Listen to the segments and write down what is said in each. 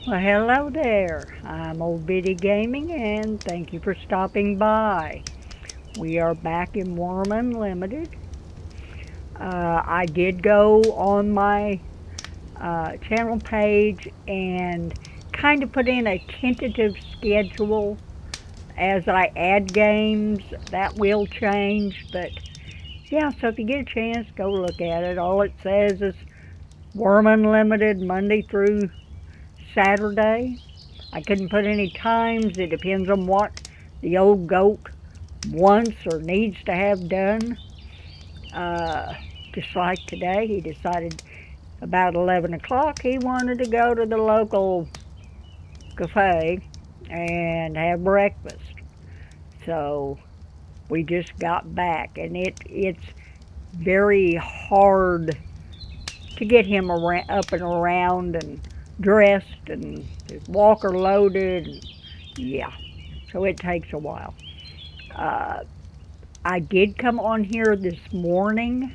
Well, hello there. I'm Old Biddy Gaming, and thank you for stopping by. We are back in Wurm Unlimited. I did go on my channel page and kind of put in a tentative schedule as I add games. That will change, but yeah, so if you get a chance, go look at it. All it says is Wurm Unlimited Monday through Saturday. I couldn't put any times. It depends on what the old goat wants or needs to have done. Uh, just like today, he decided about 11 o'clock he wanted to go to the local cafe and have breakfast. So we just got back, and it's very hard to get him around, up and around and dressed and his walker loaded. And yeah, so it takes a while. Uh, I did come on here this morning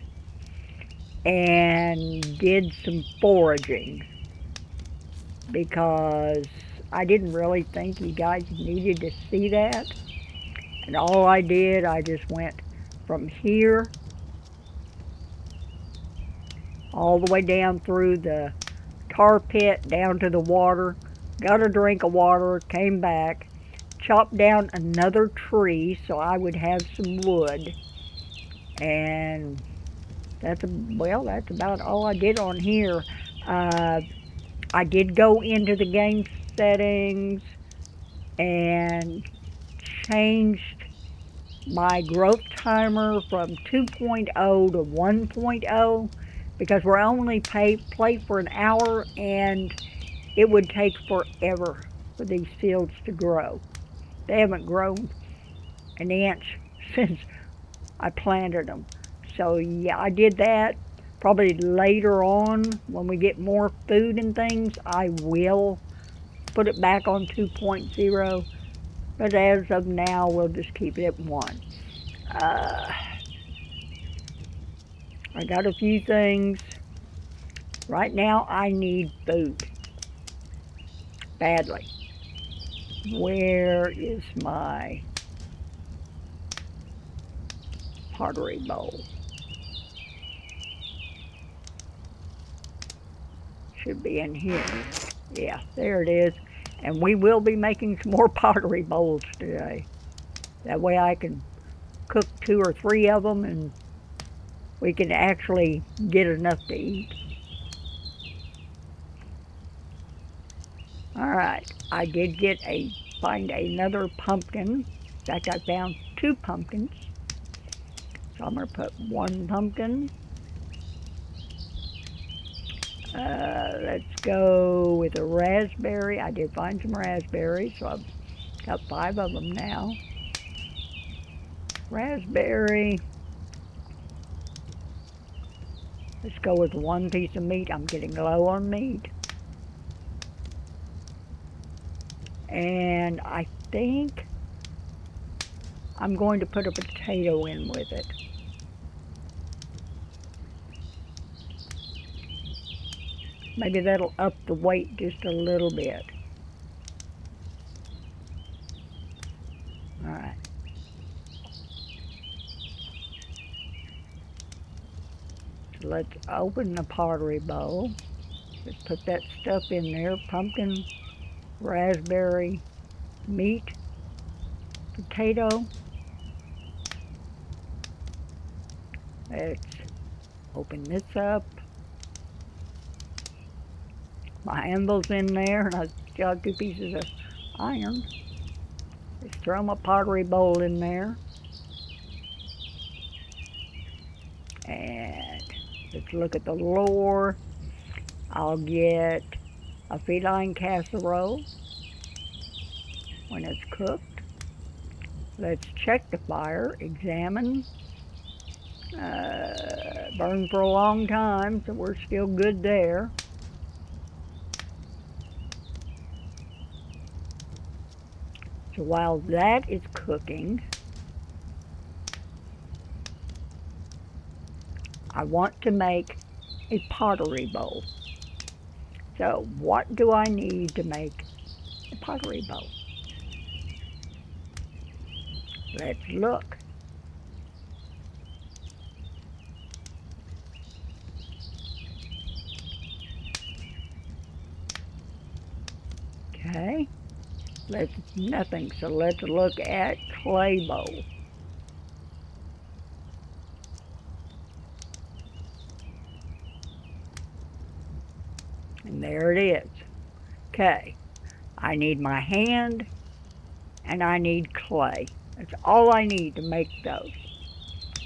and did some foraging because I didn't really think you guys needed to see that. And all I did, I just went from here all the way down through the tar pit down to the water, got a drink of water, came back, chopped down another tree so I would have some wood, and that's about all I did on here. Uh, I did go into the game settings and changed my growth timer from 2.0 to 1.0 because we're only play for an hour and it would take forever for these fields to grow. They haven't grown an inch since I planted them. So yeah, I did that. Probably later on, when we get more food and things, I will put it back on 2.0. But as of now, we'll just keep it at 1. Uh, I got a few things. Right now, I need food badly. Where is my pottery bowl? Should be in here. Yeah, there it is. And we will be making some more pottery bowls today. That way I can cook 2 or 3 of them and we can actually get enough to eat. All right, I did find another pumpkin. In fact, I found 2 pumpkins. So I'm going to put 1 pumpkin. Let's go with a raspberry. I did find some raspberries, so I've got 5 of them now. Raspberry. Let's go with 1 piece of meat. I'm getting low on meat. And I think I'm going to put a potato in with it. Maybe that'll up the weight just a little bit. All right. So let's open the pottery bowl. Let's put that stuff in there. Pumpkin, raspberry, meat, potato. Let's open this up. My anvil's in there, and I've got 2 pieces of iron. Let's throw my pottery bowl in there. And let's look at the lore. I'll get a feline casserole when it's cooked. Let's check the fire, examine. Burned for a long time, so we're still good there. So while that is cooking, I want to make a pottery bowl. So what do I need to make a pottery bowl? Let's look. Okay, nothing, so let's look at clay bowl. And there it is. Okay, I need my hand and I need clay. That's all I need to make those.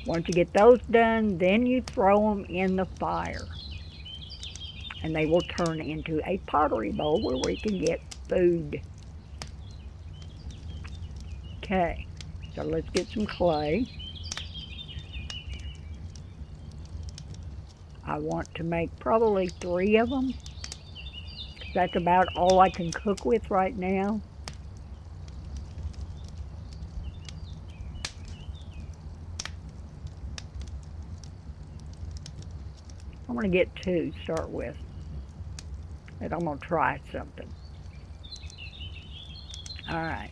Once you get those done, then you throw them in the fire. And they will turn into a pottery bowl where we can get food. Okay, so let's get some clay. I want to make probably 3 of them. That's about all I can cook with right now. I'm going to get 2 to start with. And I'm going to try something. Alright.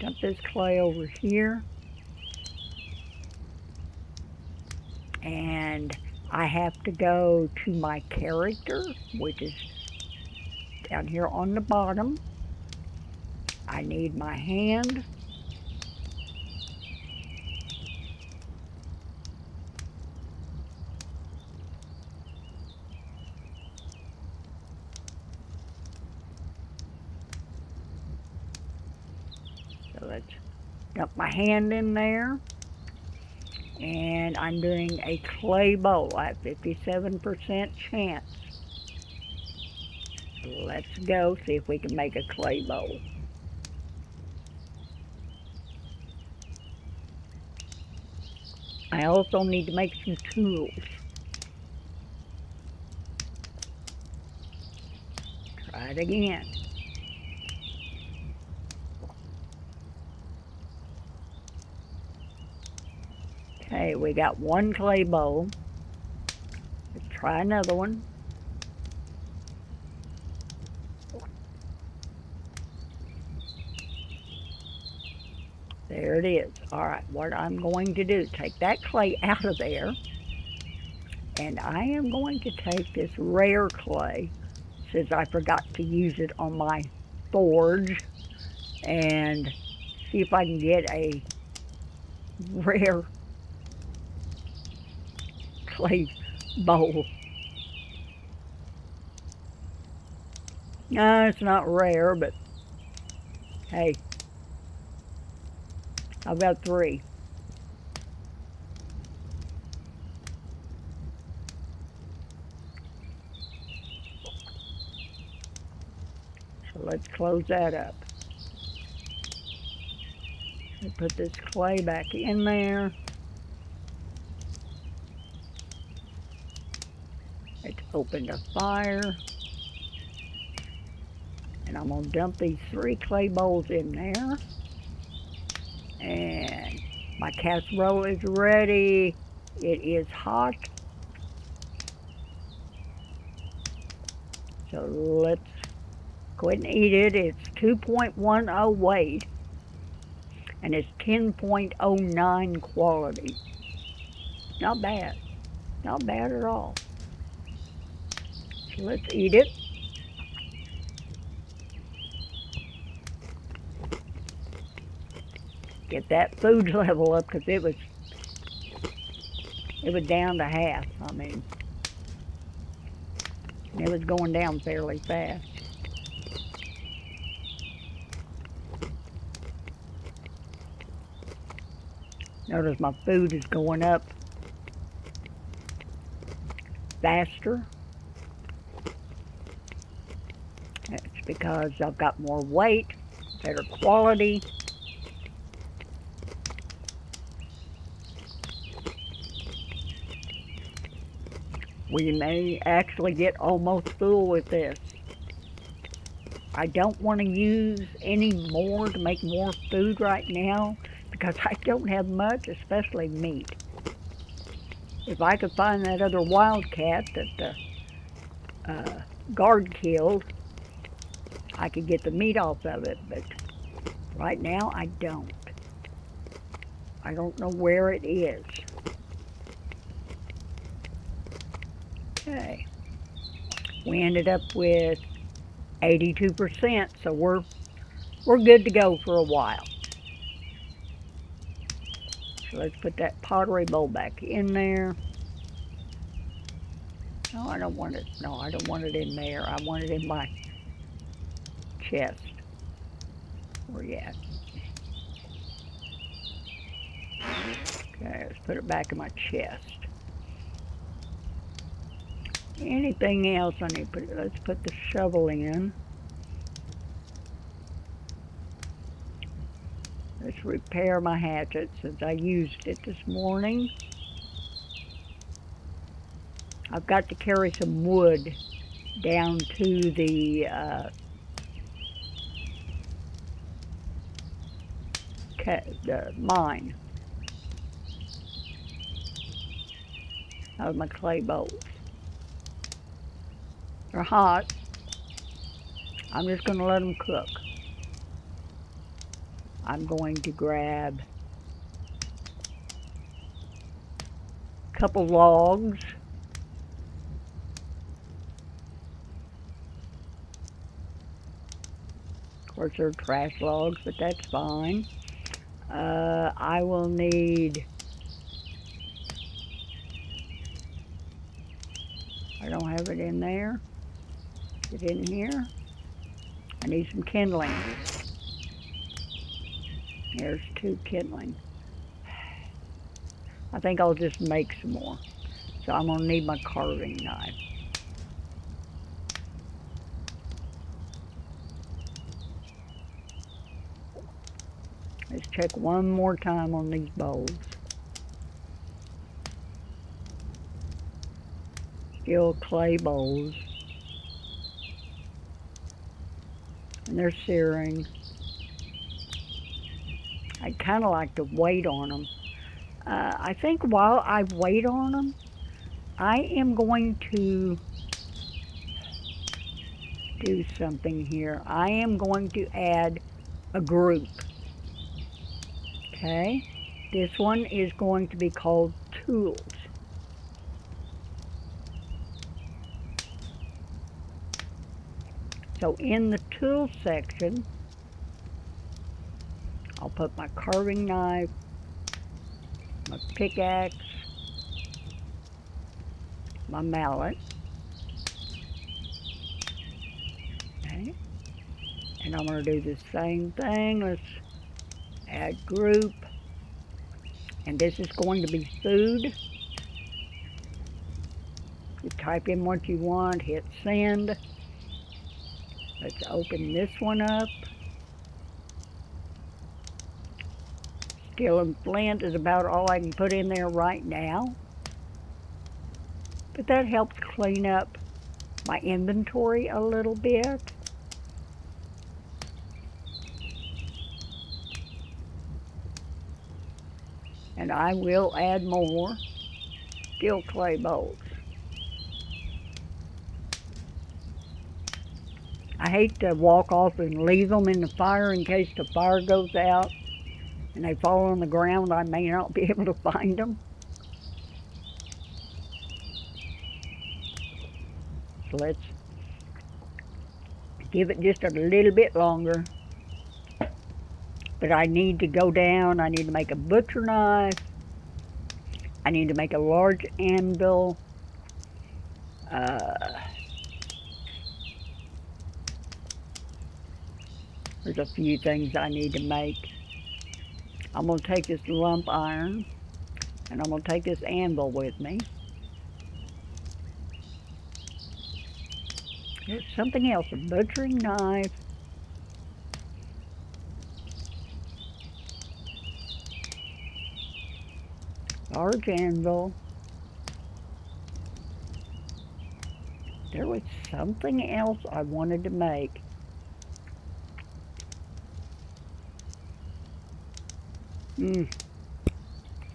Dump this clay over here. And I have to go to my character, which is down here on the bottom. I need my hand. So let's dump my hand in there. And I'm doing a clay bowl at 57% chance. Let's go see if we can make a clay bowl. I also need to make some tools. Try it again. Okay, we got 1 clay bowl. Let's try another one. There it is. All right, what I'm going to do, take that clay out of there, and I am going to take this rare clay, since I forgot to use it on my forge, and see if I can get a rare clay bowl. No, it's not rare, but hey, I've got 3. So let's close that up. Let's put this clay back in there. Let's open the fire. And I'm going to dump these 3 clay bowls in there. And my casserole is ready. It is hot. So let's go ahead and eat it. It's 2.10 weight. And it's 10.09 quality. Not bad. Not bad at all. So let's eat it. Get that food level up because it was down to half. I mean, it was going down fairly fast. Notice my food is going up faster. That's because I've got more weight, better quality. We may actually get almost full with this. I don't want to use any more to make more food right now because I don't have much, especially meat. If I could find that other wildcat that the guard killed, I could get the meat off of it, but right now I don't. I don't know where it is. Okay. We ended up with 82%, so we're good to go for a while. So let's put that pottery bowl back in there. No, I don't want it. No, I don't want it in there. I want it in my chest. Where you at? Okay, let's put it back in my chest. Anything else I need to put? Let's put the shovel in. Let's repair my hatchet since I used it this morning. I've got to carry some wood down to the mine out of my clay bowls. They're hot. I'm just going to let them cook. I'm going to grab a couple logs. Of course, they're trash logs, but that's fine. I will need... I don't have it in there. Is it in here? I need some kindling. There's 2 kindling. I think I'll just make some more. So I'm going to need my carving knife. Let's check one more time on these bowls. Still clay bowls. And they're searing. I'd kind of like to wait on them. I think while I wait on them, I am going to do something here. I am going to add a group. Okay? This one is going to be called Tools. So in the Tools section, I'll put my carving knife, my pickaxe, my mallet. Okay? And I'm going to do the same thing. Let's add group. And this is going to be food. You type in what you want, hit send. Let's open this one up. Steel and flint is about all I can put in there right now. But that helps clean up my inventory a little bit. And I will add more steel clay bowls. I hate to walk off and leave them in the fire in case the fire goes out and they fall on the ground. I may not be able to find them. So let's give it just a little bit longer. But I need to go down. I need to make a butcher knife. I need to make a large anvil. There's a few things I need to make. I'm going to take this lump iron, and I'm going to take this anvil with me. There's something else, a butchering knife. Large anvil. There was something else I wanted to make.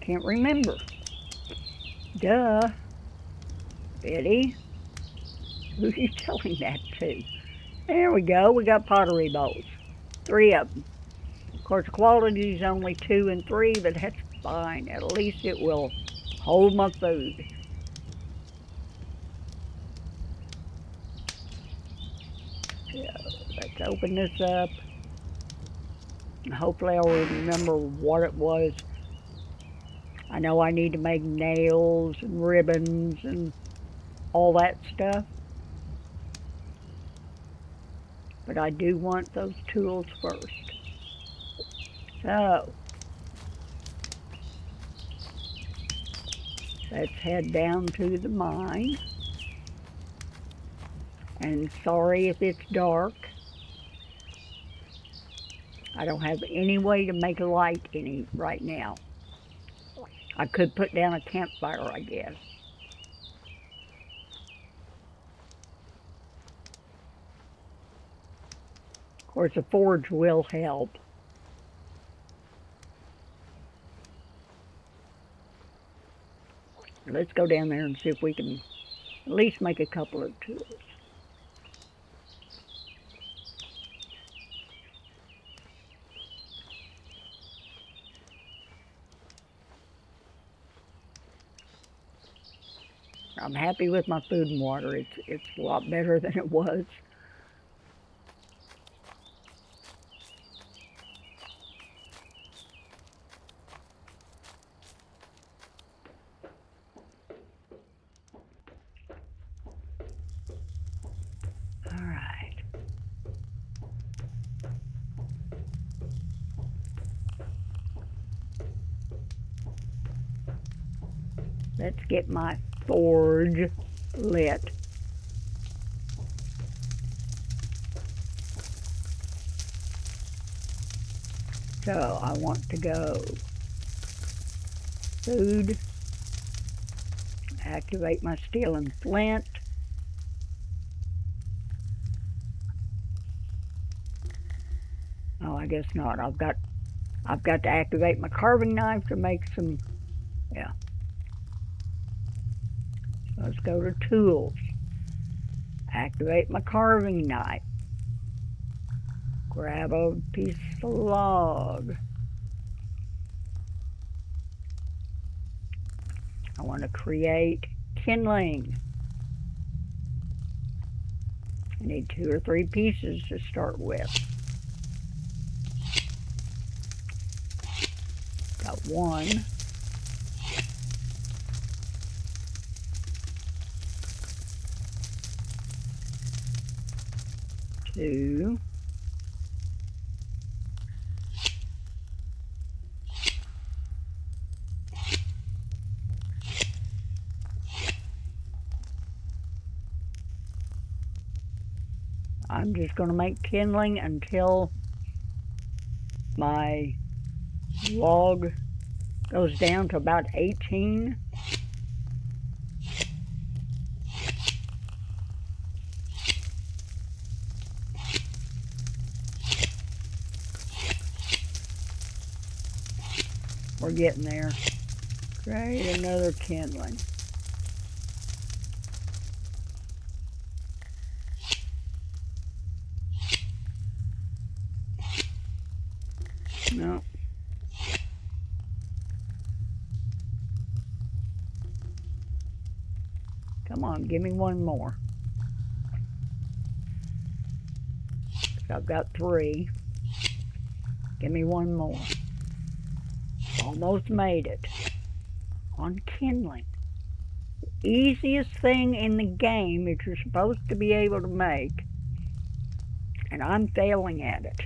Can't remember. Duh. Betty. Who are you telling that to? There we go. We got pottery bowls. 3 of them. Of course, the quality is only 2 and 3, but that's fine. At least it will hold my food. So, let's open this up. Hopefully I'll remember what it was. I know I need to make nails and ribbons and all that stuff. But I do want those tools first. So, let's head down to the mine. And sorry if it's dark. I don't have any way to make a light right now. I could put down a campfire, I guess. Of course, a forge will help. Let's go down there and see if we can at least make a couple of tools. I'm happy with my food and water. It's a lot better than it was. All right. Let's get my forge lit. So I want to go food, activate my steel and flint. Oh, I guess not. I've got to activate my carving knife to make some, yeah. Let's go to tools. Activate my carving knife. Grab a piece of log. I want to create kindling. I need 2 or 3 pieces to start with. Got 1. 2. I'm just going to make kindling until my log goes down to about 18. We're getting there. Create another kindling. No. Come on, give me 1 more. I've got 3. Give me 1 more. Almost made it. On kindling. The easiest thing in the game that you're supposed to be able to make. And I'm failing at it.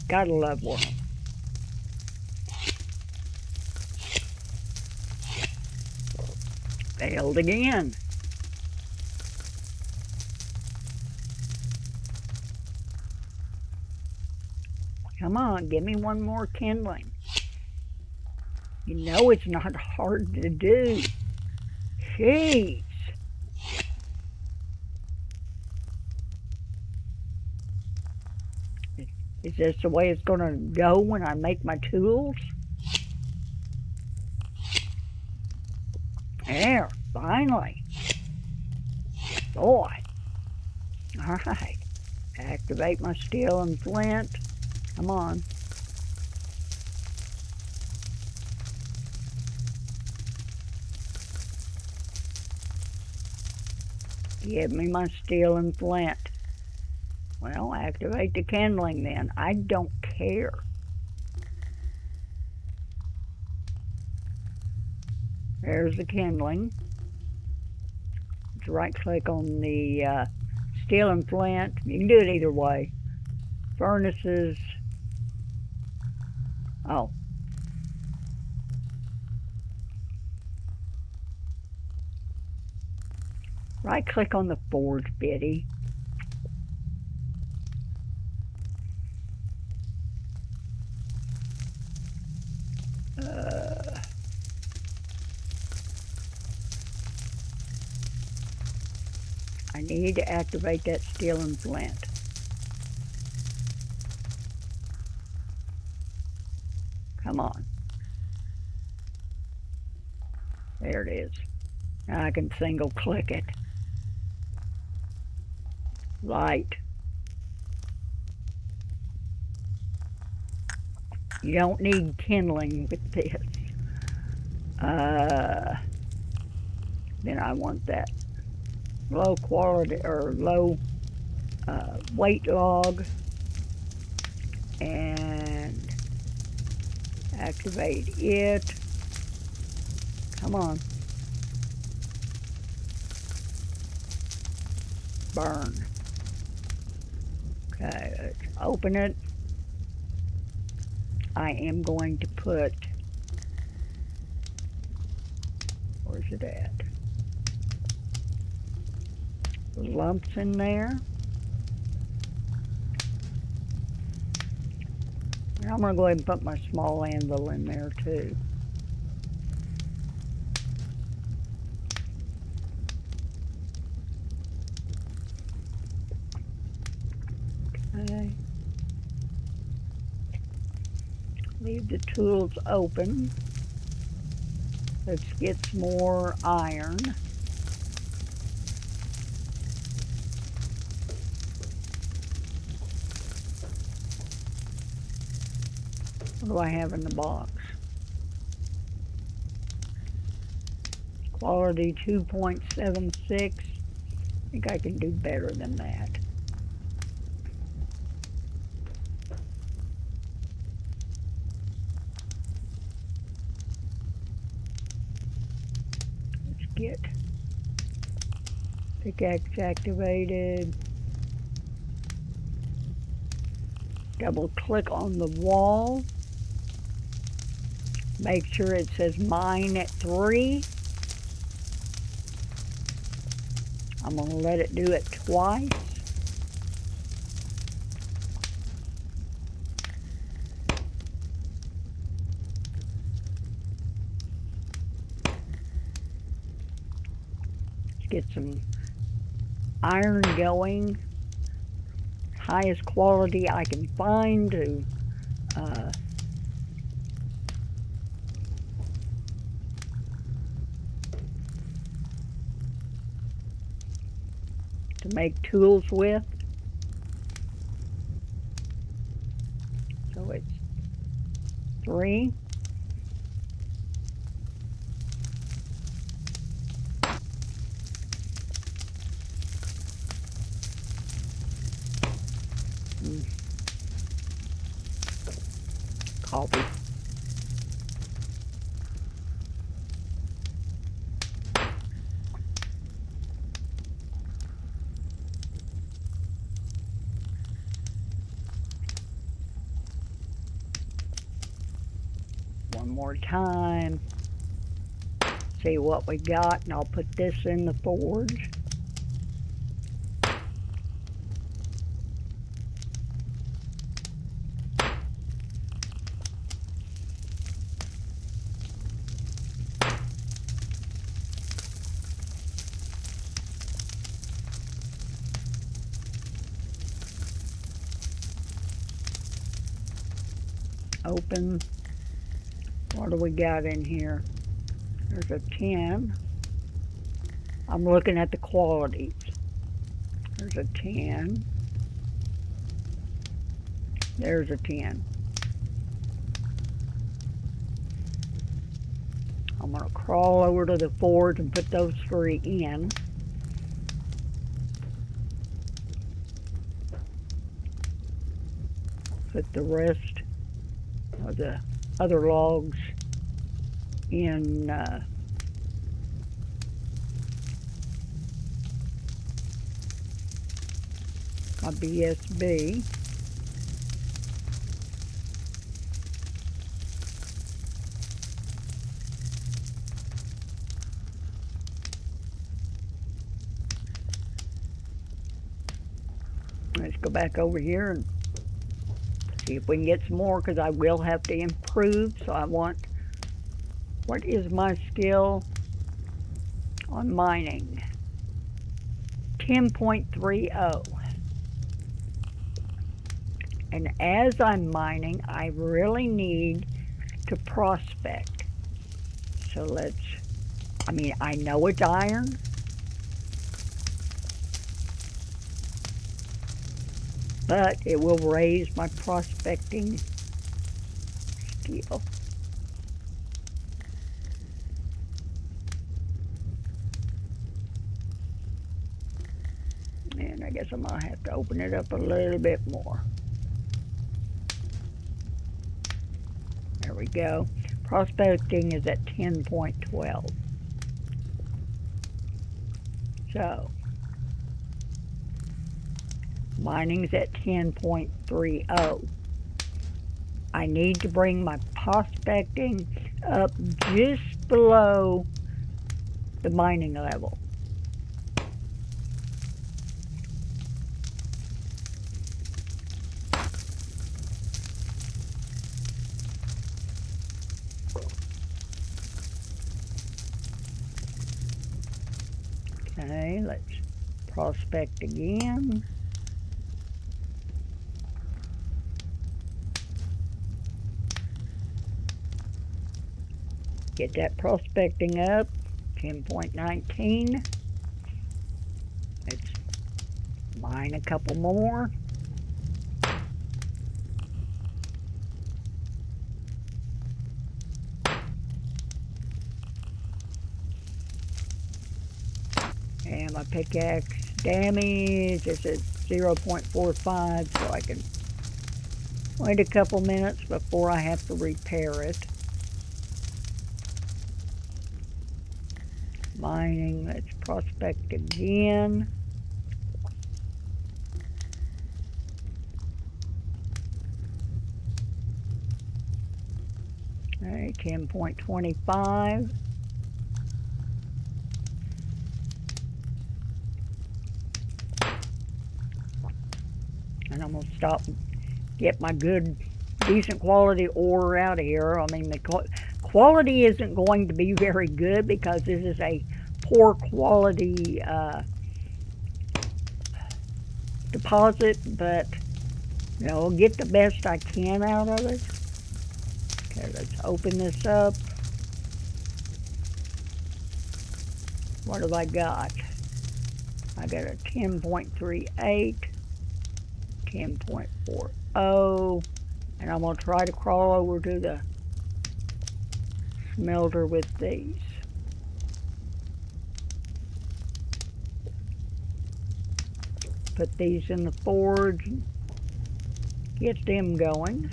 Gotta love Wurm. Failed again. Come on, give me 1 more kindling. You know it's not hard to do. Jeez. Is this the way it's going to go when I make my tools? There, finally. Boy. Alright. Activate my steel and flint. Come on. Give me my steel and flint. Well, activate the kindling then. I don't care. There's the kindling. Just right click on the steel and flint. You can do it either way. Furnaces. Oh. Right click on the forge, Biddy. I need to activate that steel and flint. Come on. There it is. Now I can single click it. Light. You don't need kindling with this. Then I want that low quality or low weight log and activate it. Come on. Burn. Okay, let's open it. I am going to put, where's it at? Lumps in there. And I'm going to go ahead and put my small anvil in there too. Okay. Leave the tools open. Let's get some more iron. What do I have in the box? Quality 2.76. I think I can do better than that. Let's get pickaxe activated. Double click on the wall. Make sure it says mine at 3. I'm going to let it do it twice. Let's get some iron going. Highest quality I can find to make tools with. So it's 3. Coffee. One more time. See what we got, and I'll put this in the forge. Open. What do we got in here? There's a 10. I'm looking at the qualities. There's a 10. There's a 10. I'm going to crawl over to the forge and put those 3 in. Put the rest of the other logs in a BSB. Let's go back over here and see if we can get some more, because I will have to improve. So I want, what is my skill on mining? 10.30. And as I'm mining, I really need to prospect. So let's, I know it's iron. But it will raise my prospecting skill. And I guess I'm going to have to open it up a little bit more. There we go. Prospecting is at 10.12. So, mining's at 10.30. I need to bring my prospecting up just below the mining level. Okay, let's prospect again. Get that prospecting up, 10.19. Let's mine a couple more. And my pickaxe damage is at 0.45, so I can wait a couple minutes before I have to repair it. Mining, let's prospect again. All right, 10.25. And I'm going to stop and get my good, decent quality ore out of here. The quality isn't going to be very good because this is a poor quality deposit, but I'll get the best I can out of it. Okay, let's open this up. What have I got? I got a 10.38, 10.40, and I'm going to try to crawl over to the smelter with these. Put these in the forge, get them going.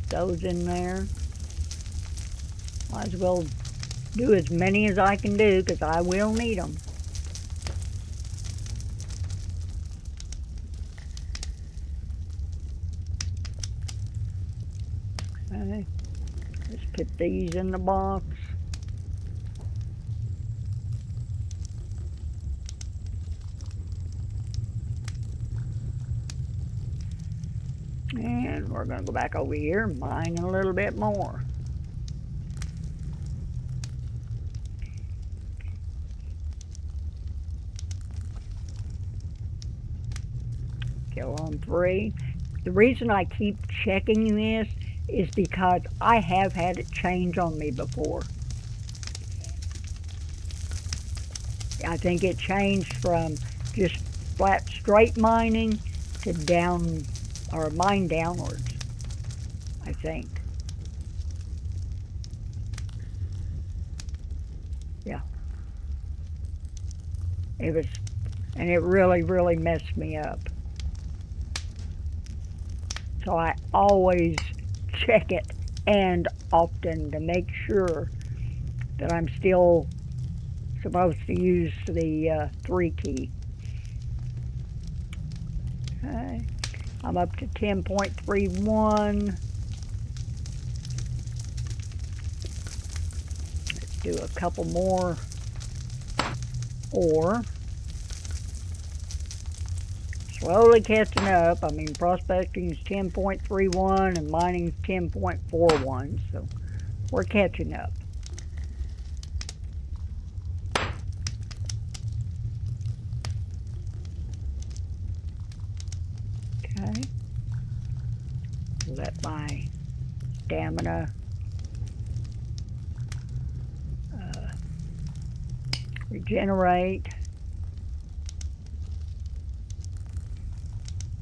Those in there. Might as well do as many as I can do because I will need them. Okay, let's put these in the box. And we're going to go back over here and mine a little bit more. Kill on 3. The reason I keep checking this is because I have had it change on me before. I think it changed from just flat straight mining to down, or mine downwards, I think. Yeah. It was, and it really, really messed me up. So I always check it, and often, to make sure that I'm still supposed to use the 3 key. Okay. I'm up to 10.31. Let's do a couple more ore. Slowly catching up. I mean, prospecting is 10.31 and mining is 10.41, so we're catching up. Okay. Let my stamina regenerate.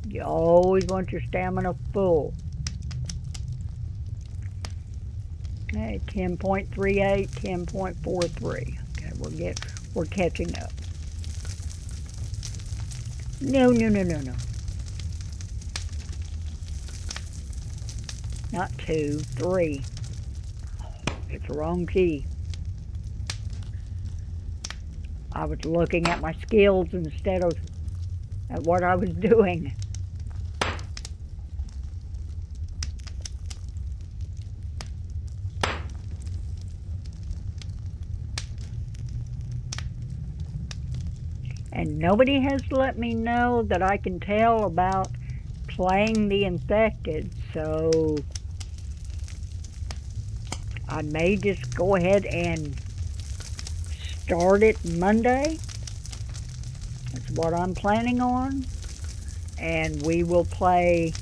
You always want your stamina full. Okay, 10.38, 10.43. Okay, we're catching up. No. Not 2, 3. It's the wrong key. I was looking at my skills instead of at what I was doing. And nobody has let me know that I can tell about playing the infected, so I may just go ahead and start it Monday. That's what I'm planning on. And we will play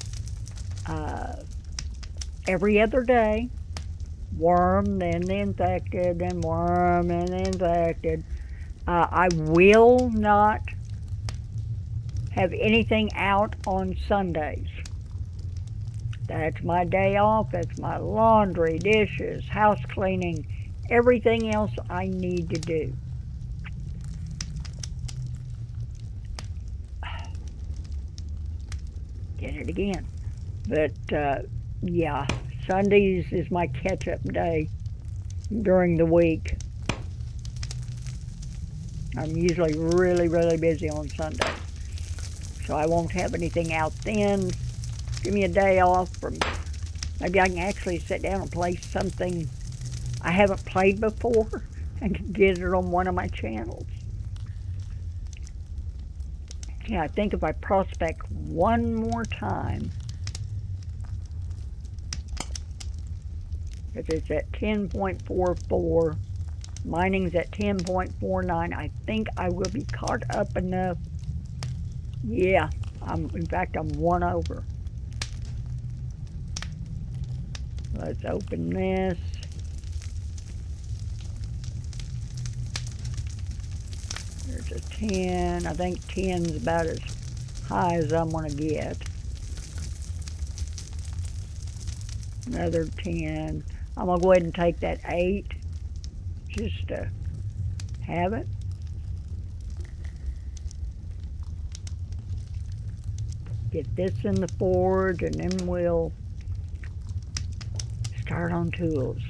every other day. Wurm, then the infected, then Wurm, and the infected. I will not have anything out on Sundays. That's my day off. That's my laundry, dishes, house cleaning, everything else I need to do. Get it again. But yeah, Sundays is my catch-up day during the week. I'm usually really, really busy on Sunday. So I won't have anything out then. Give me a day off from, maybe I can actually sit down and play something I haven't played before and get it on one of my channels. Yeah, I think if I prospect one more time, if it's at 10.44, mining's at 10.49, I think I will be caught up enough. Yeah, in fact, I'm 1 over. Let's open this. There's a 10. I think 10's about as high as I'm going to get. Another 10. I'm going to go ahead and take that 8 just to have it. Get this in the forge, and then we'll start on tools.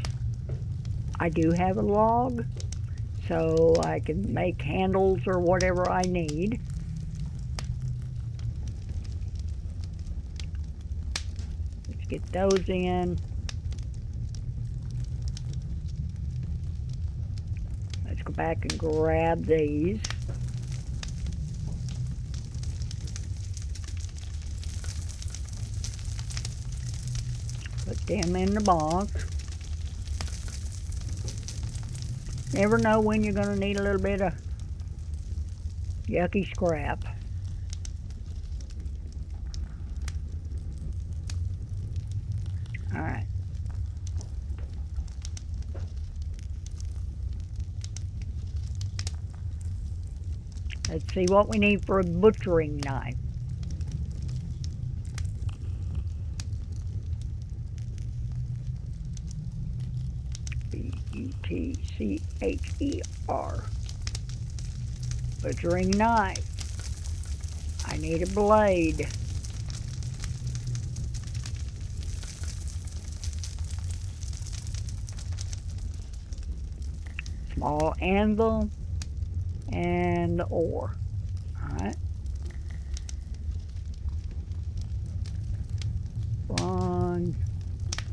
I do have a log, so I can make handles or whatever I need. Let's get those in. Let's go back and grab these. Put them in the box. Never know when you're going to need a little bit of yucky scrap. Let's see what we need for a butchering knife. B-U-T-C-H-E-R. Butchering knife. I need a blade. Small anvil and the ore. Alright. Bronze.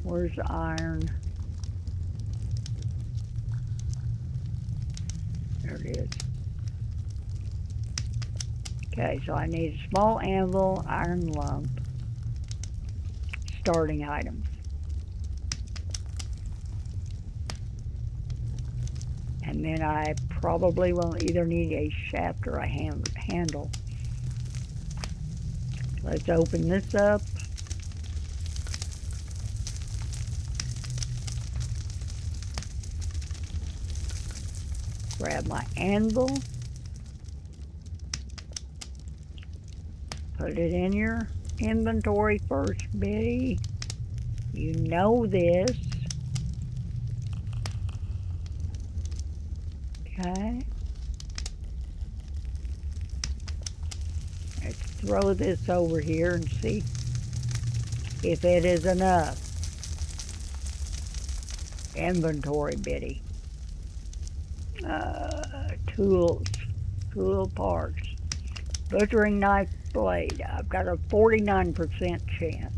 Where's the iron? There it is. Okay, so I need a small anvil, iron lump, starting items. And then I probably will either need a shaft or a handle. Let's open this up. Grab my anvil. Put it in your inventory first, Betty. You know this. Okay. Let's throw this over here and see if it is enough. Inventory, Betty. Tools. Tool parts. Butchering knife blade. I've got a 49% chance.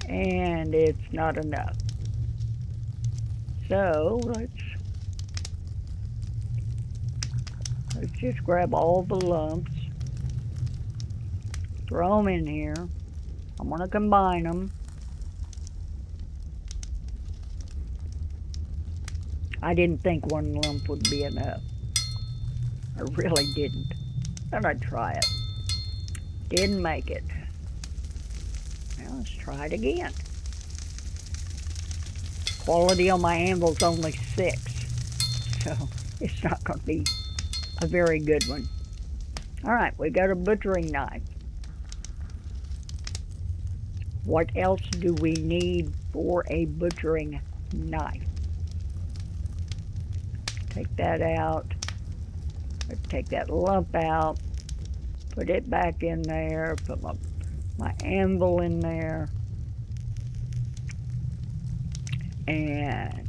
And it's not enough. So let's just grab all the lumps, throw them in here. I'm going to combine them. I didn't think one lump would be enough. I really didn't. Thought I'd try it. Didn't make it. Well, let's try it again. Quality on my anvil's only 6, so it's not going to be a very good one. Alright, we got a butchering knife. What else do we need for a butchering knife? Take that out. Let's take that lump out. Put it back in there. Put my anvil in there. And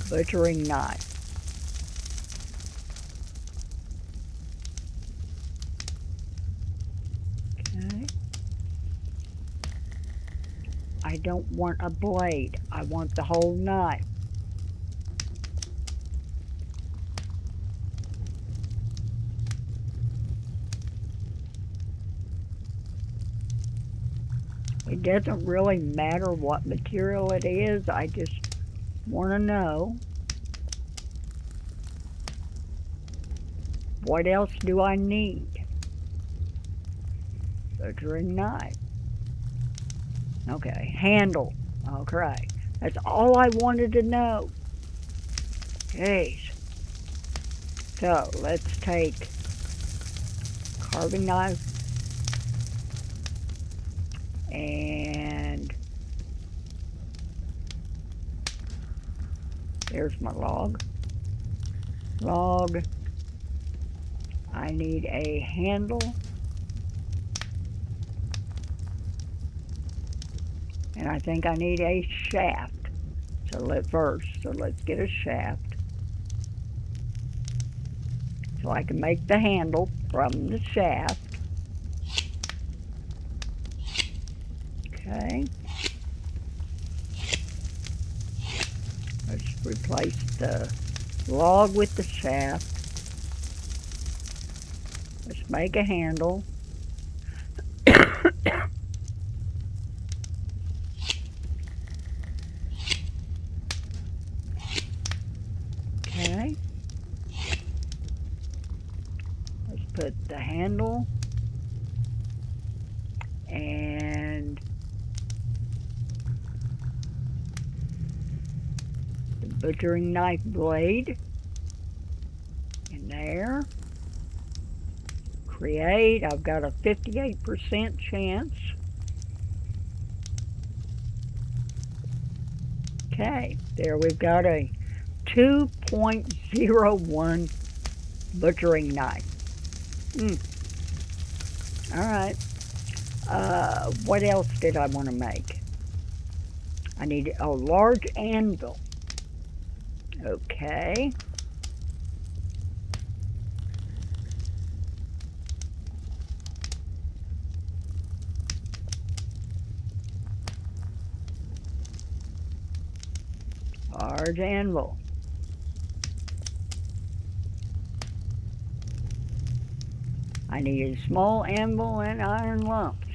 butchering knife. Okay. I don't want a blade. I want the whole knife. It doesn't really matter what material it is. I just want to know, what else do I need? Butchering knife. Okay, handle. Okay, that's all I wanted to know. Jeez. So let's take carving knife and there's my log. Log. I need a handle. And I think I need a shaft. So let's get a shaft. So I can make the handle from the shaft. Okay. Let's replace the log with the shaft. Let's make a handle. Okay. Let's put the handle butchering knife blade in there. Create, I've got a 58% chance. Okay, there we've got a 2.01 butchering knife. Alright. What else did I want to make? I need a large anvil. Okay. Large anvil. I need a small anvil and iron lumps.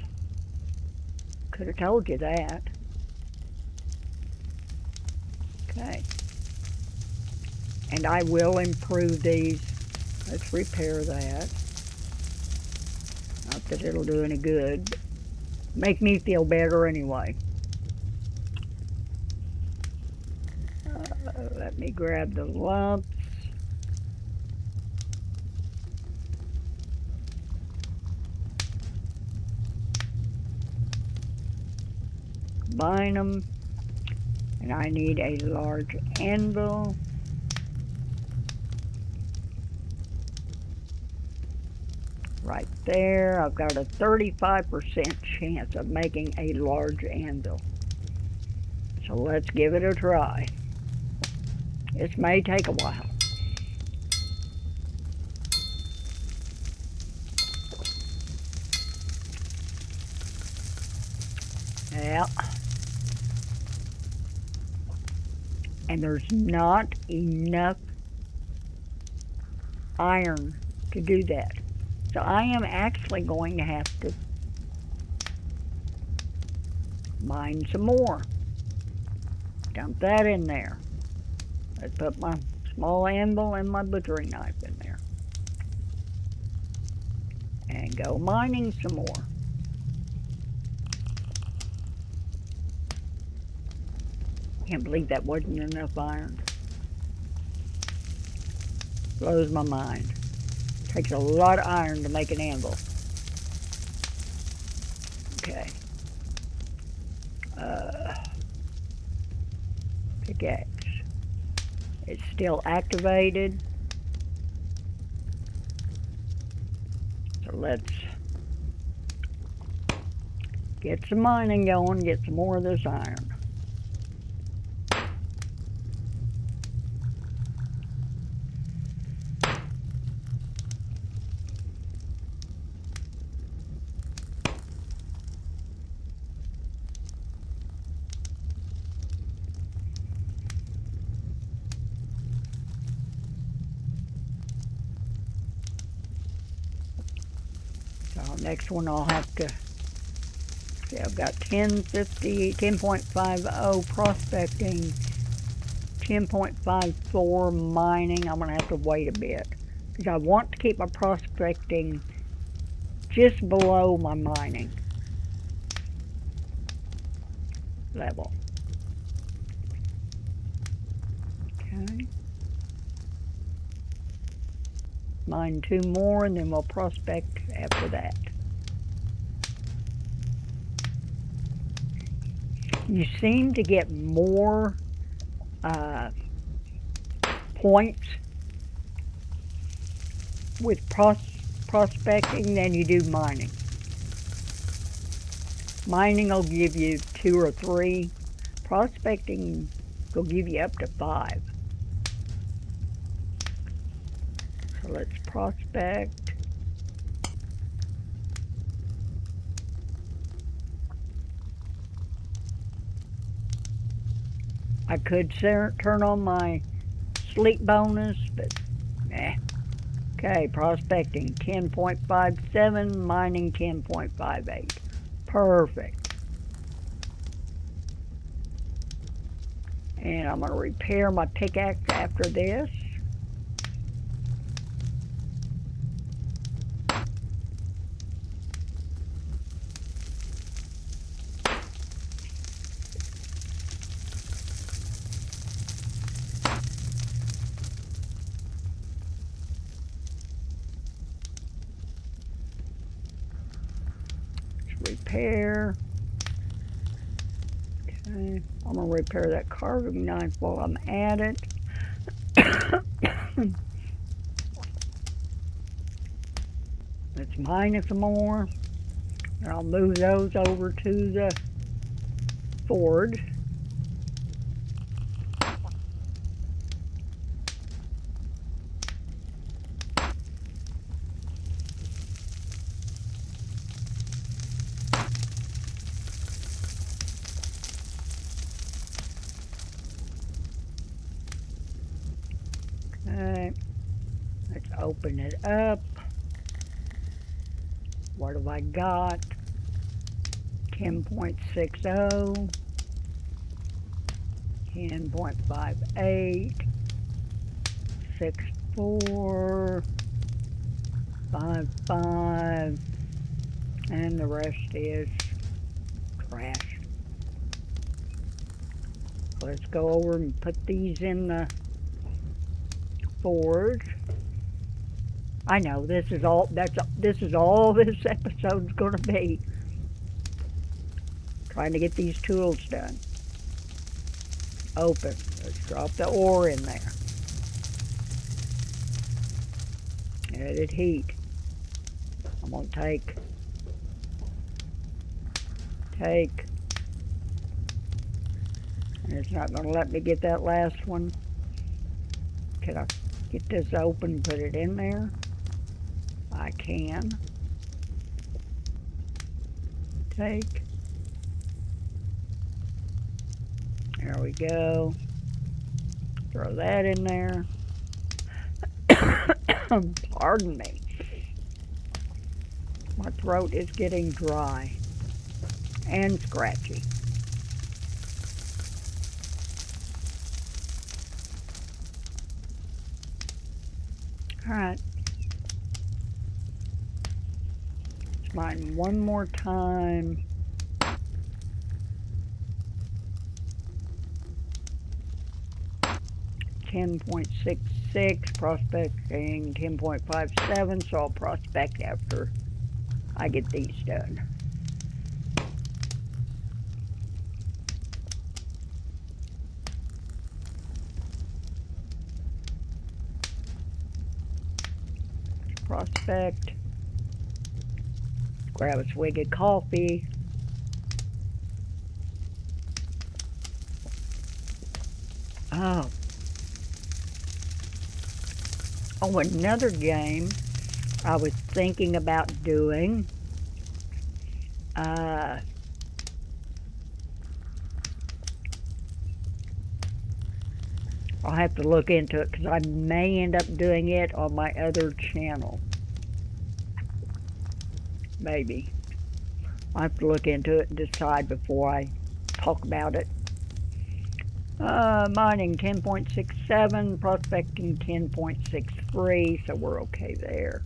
Could have told you that. Okay. And I will improve these. Let's repair that. Not that it'll do any good, but make me feel better anyway. Let me grab the lumps. Combine them. And I need a large anvil. Right there. I've got a 35% chance of making a large anvil. So let's give it a try. This may take a while. Yeah. And there's not enough iron to do that. So I am actually going to have to mine some more. Dump that in there. Let's put my small anvil and my butchering knife in there. And go mining some more. Can't believe that wasn't enough iron. Blows my mind. Takes a lot of iron to make an anvil. Okay. Pickaxe. It's still activated. So let's get some mining going, get some more of this iron. So next one I'll have to see, I've got 10.50 prospecting, 10.54 mining. I'm going to have to wait a bit because I want to keep my prospecting just below my mining level. Okay. Mine 2 more and then we'll prospect after that. You seem to get more points with prospecting than you do mining. Mining will give you 2 or 3. Prospecting will give you up to 5. So let's prospect. I could turn on my sleep bonus, but nah. Okay, prospecting 10.57, mining 10.58. Perfect. And I'm going to repair my pickaxe after this. there. Okay, I'm going to repair that carving knife while I'm at it. Let's mine some more. And I'll move those over to the forge. Okay, let's open it up. What have I got? 10.60, 10.58, 64, 55, and the rest is trash. Let's go over and put these in the forge. I know this is all this episode's gonna be. Trying to get these tools done. Open. Let's drop the ore in there. Edit heat. I'm gonna take. And it's not gonna let me get that last one. Can I get this open, put it in there? I can. Take. There we go. Throw that in there. Pardon me. My throat is getting dry and scratchy. All right. Let's mine one more time. .66, prospecting 10.57, so I'll prospect after I get these done. Prospect. Grab a swig of coffee. Oh, another game I was thinking about doing. I'll have to look into it because I may end up doing it on my other channel. Maybe. I'll have to look into it and decide before I talk about it. Mining 10.67, prospecting 10.63, so we're okay there.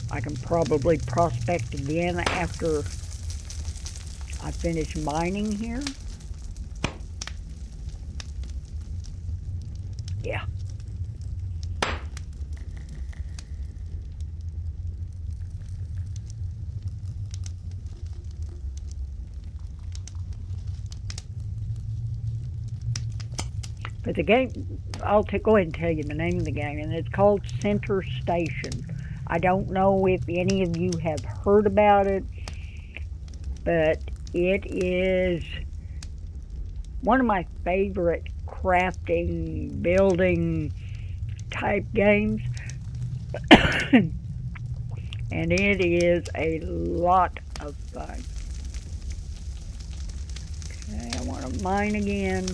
I can probably prospect again after I finish mining here. Yeah. But the game, I'll go ahead and tell you the name of the game, and it's called Center Station. I don't know if any of you have heard about it, but it is one of my favorite crafting, building type games. And it is a lot of fun. Okay, I want to mine again.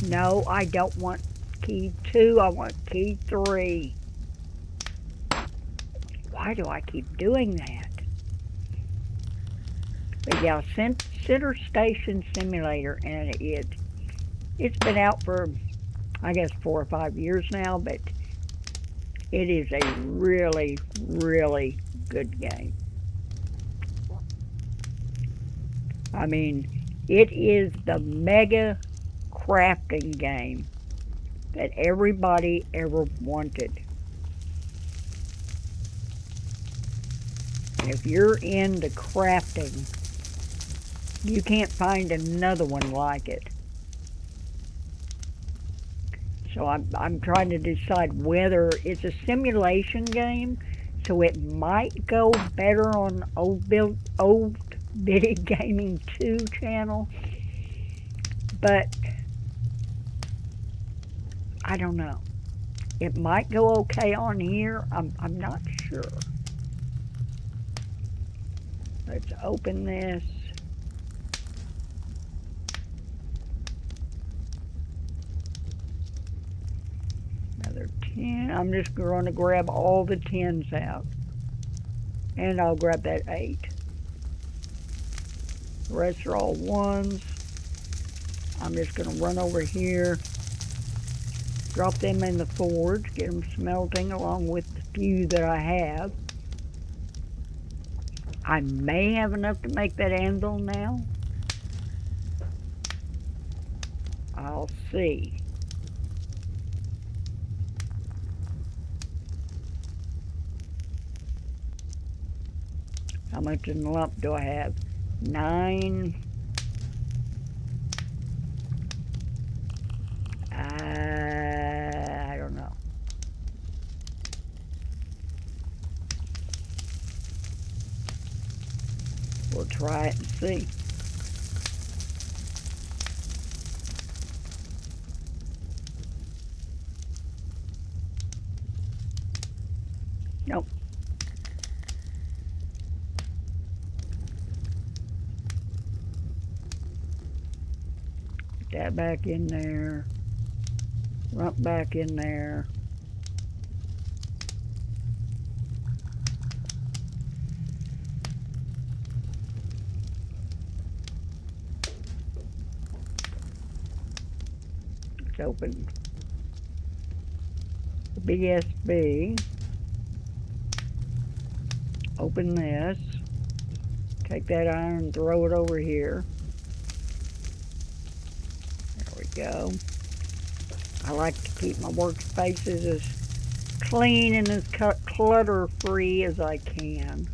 No, I don't want key 2, I want key 3. Why do I keep doing that? But yeah, Center Station Simulator, and it's been out for, I guess, 4 or 5 years now, but it is a really, really good game. I mean, it is the mega crafting game that everybody ever wanted. And if you're into crafting, you can't find another one like it. So I'm trying to decide whether it's a simulation game, so it might go better on Old Bitty Gaming 2 channel, but I don't know. It might go okay on here. I'm not sure. Let's open this. Another 10. I'm just going to grab all the 10s out. And I'll grab that 8. The rest are all 1s. I'm just going to run over here, drop them in the forge, get them smelting along with the few that I have. I may have enough to make that anvil now. I'll see. How much in the lump do I have? 9. I don't know. We'll try it and see. Nope. Put that back in there. Rump back in there. Let's open the BSB. Open this. Take that iron, throw it over here. There we go. I like to keep my workspaces as clean and as clutter-free as I can.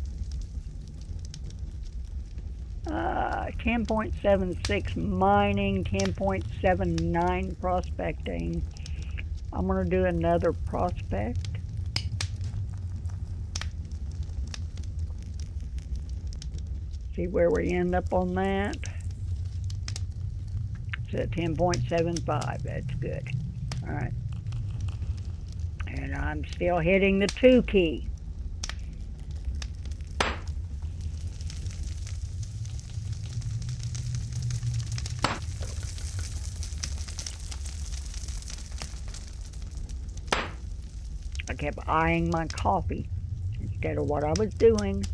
10.76 mining, 10.79 prospecting. I'm going to do another prospect. See where we end up on that. It's at 10.75. That's good. All right. And I'm still hitting the 2 key. I kept eyeing my coffee instead of what I was doing.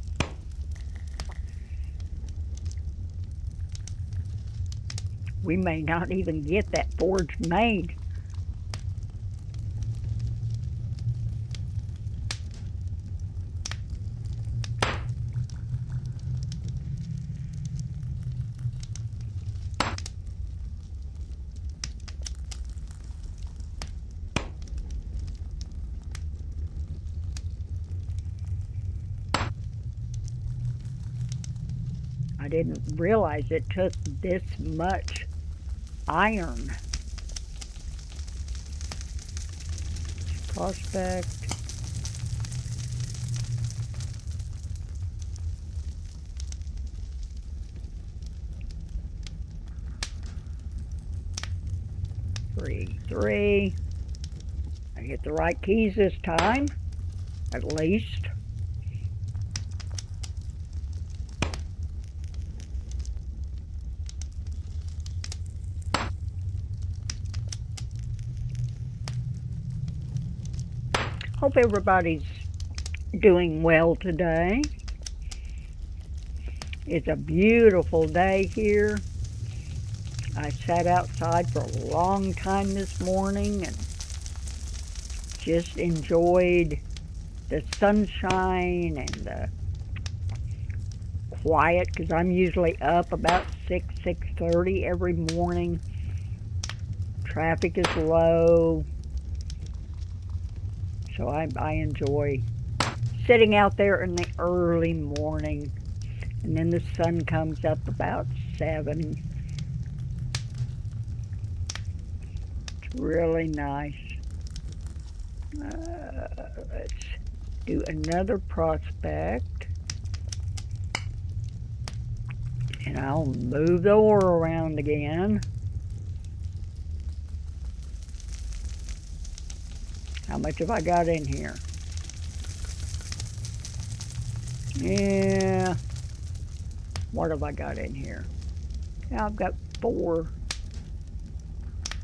We may not even get that forge made. I didn't realize it took this much iron. Prospect. Three. I hit the right keys this time, at least. Hope everybody's doing well today. It's a beautiful day here. I sat outside for a long time this morning and just enjoyed the sunshine and the quiet, because I'm usually up about 6:30 every morning. Traffic is low. So I enjoy sitting out there in the early morning, and then the sun comes up about 7. It's really nice. Let's do another prospect. And I'll move the ore around again. How much have I got in here? Yeah. What have I got in here? Yeah, I've got 4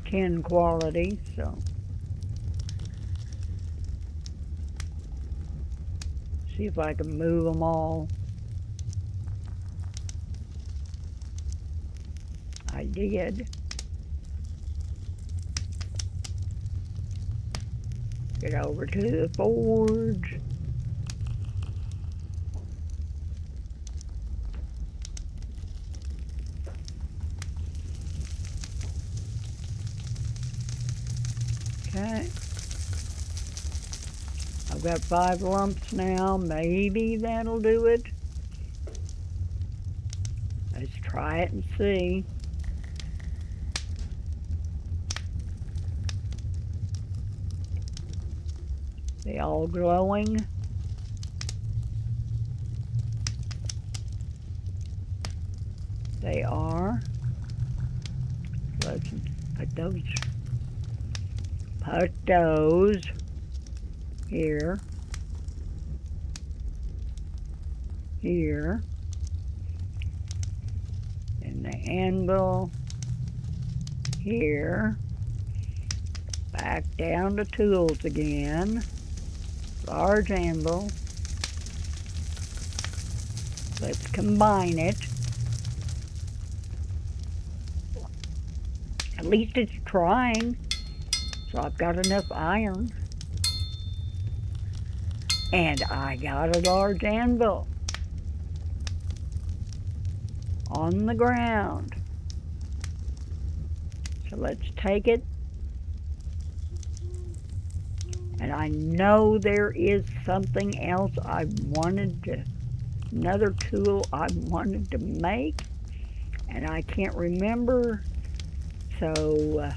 10 quality, so. See if I can move them all. I did. Get over to the forge. Okay. I've got 5 lumps now. Maybe that'll do it. Let's try it and see. They all glowing? They are. Let's put those here, here, and the anvil here, back down to tools again, large anvil. Let's combine it. At least it's trying. So I've got enough iron. And I got a large anvil on the ground. So let's take it. And I know there is something else another tool I wanted to make, and I can't remember. So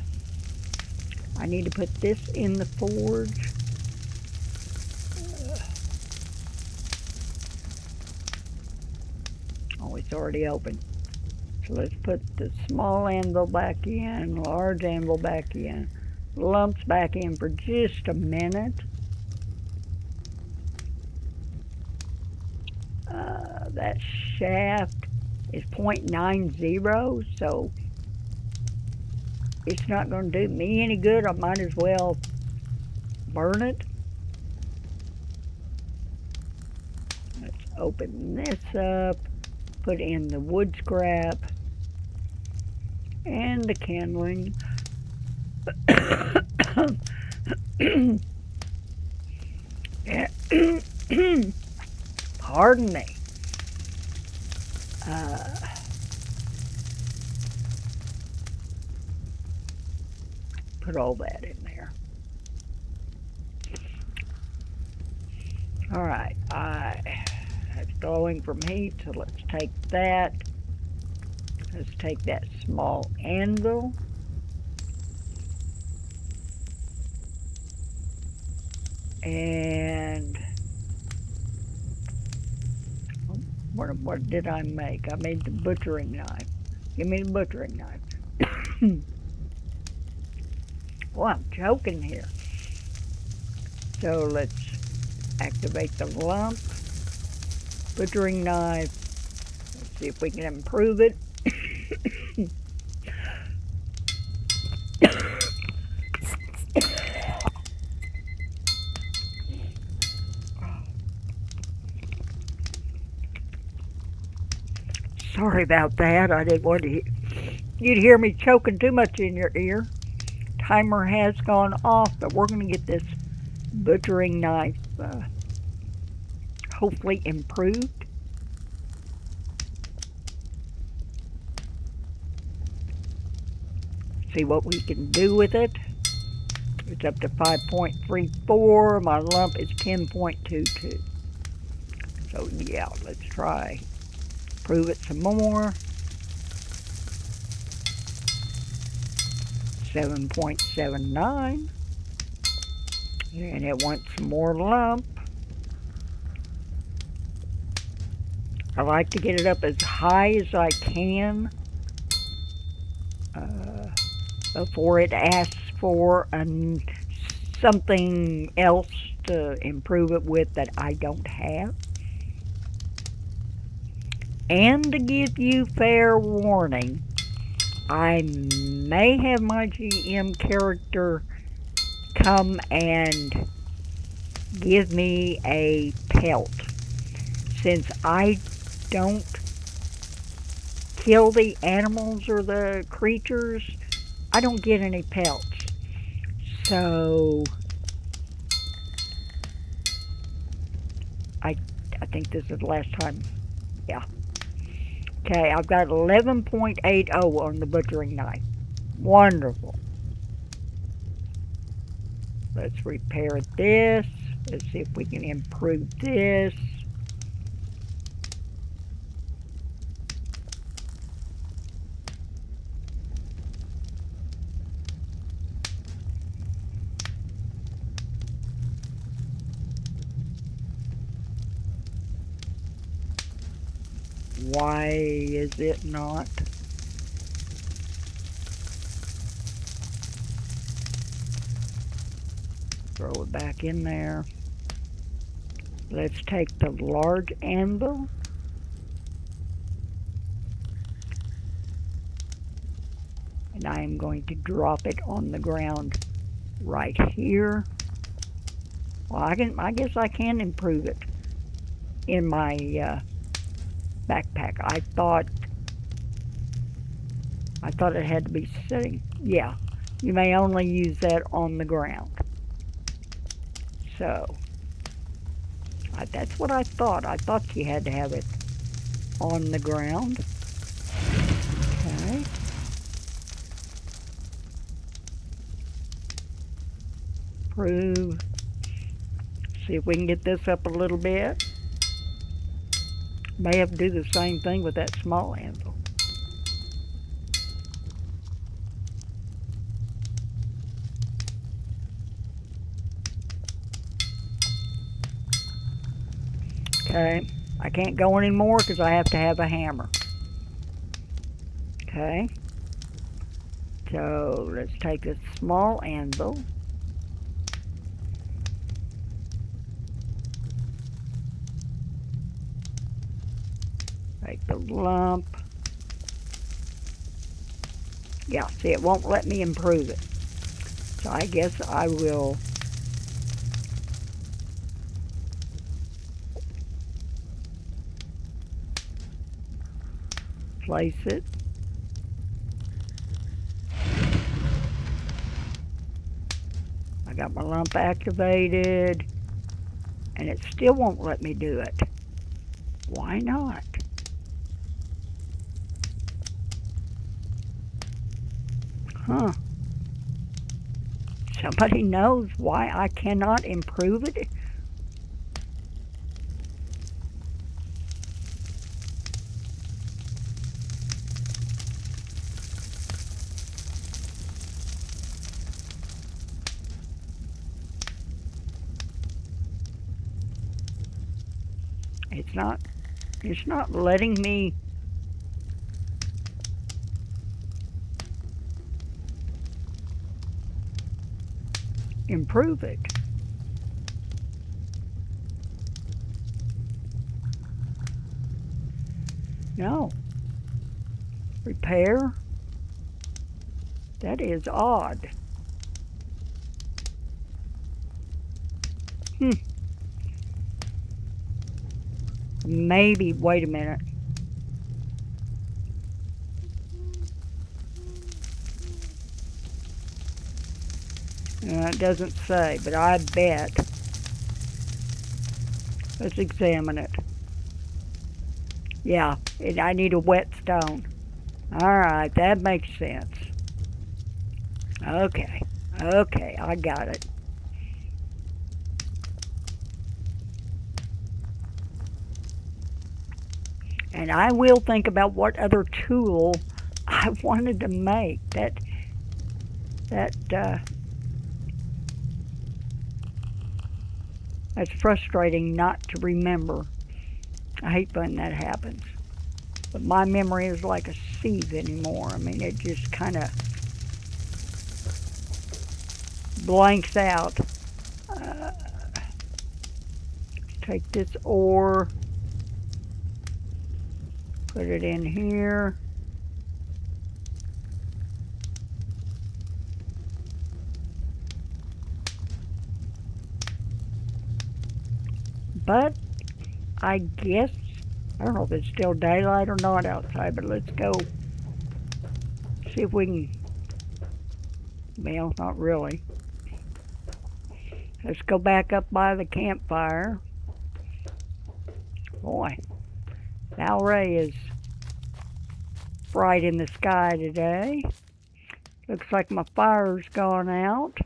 I need to put this in the forge. Oh, it's already open. So let's put the small anvil back in, large anvil back in, lumps back in for just a minute. That shaft is 0.90, so it's not going to do me any good. I might as well burn it. Let's open this up, put in the wood scrap and the kindling. Pardon me. Put all that in there. All right, that's glowing from heat, so let's take that. Let's take that small anvil. And what did I make? I made the butchering knife. Give me the butchering knife. Well, I'm choking here. So let's activate the lump. Butchering knife. Let's see if we can improve it. Sorry about that. I didn't want you to hear me choking too much in your ear. Timer has gone off, but we're going to get this butchering knife hopefully improved. See what we can do with it. It's up to 5.34. My lump is 10.22. So yeah, let's try. Prove it some more. 7.79. And it wants some more lump. I like to get it up as high as I can before it asks for something else to improve it with that I don't have. And to give you fair warning, I may have my GM character come and give me a pelt. Since I don't kill the animals or the creatures, I don't get any pelts. So I think this is the last time. Yeah. Okay, I've got 11.80 on the butchering knife. Wonderful. Let's repair this. Let's see if we can improve this. Why is it not? Throw it back in there. Let's take the large anvil. And I am going to drop it on the ground right here. Well, I guess I can improve it in my backpack. I thought it had to be sitting. Yeah, you may only use that on the ground. So that's what I thought. I thought you had to have it on the ground. Okay. Prove. See if we can get this up a little bit. May have to do the same thing with that small anvil. Okay, I can't go anymore because I have to have a hammer. Okay, so let's take this small anvil. Take the lump. Yeah, see, it won't let me improve it. So I guess I will place it. I got my lump activated, and it still won't let me do it. Why not? Huh. Somebody knows why I cannot improve it? It's not letting me improve it. No. Repair? That is odd. Maybe, wait a minute. It doesn't say, but I bet. Let's examine it. Yeah, I need a whetstone. Alright, that makes sense. Okay, Okay, I got it. And I will think about what other tool I wanted to make. That that's frustrating not to remember. I hate when that happens. But my memory is like a sieve anymore. I mean, it just kind of blanks out. Uh, take this ore, put it in here. But I guess, I don't know if it's still daylight or not outside, but let's go see if we can, well, not really. Let's go back up by the campfire. Boy, Valray is bright in the sky today. Looks like my fire's gone out.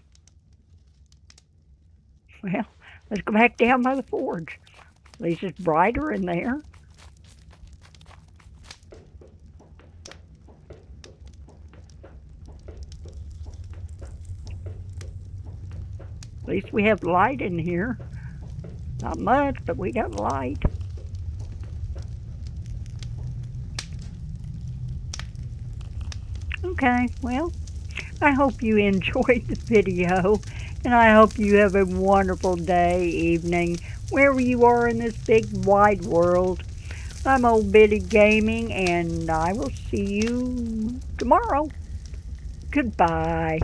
Well, let's go back down by the forge. At least it's brighter in there. At least we have light in here. Not much, but we got light. Okay, well, I hope you enjoyed the video, and I hope you have a wonderful day, evening, wherever you are in this big wide world. I'm Old Biddy Gaming, and I will see you tomorrow. Goodbye.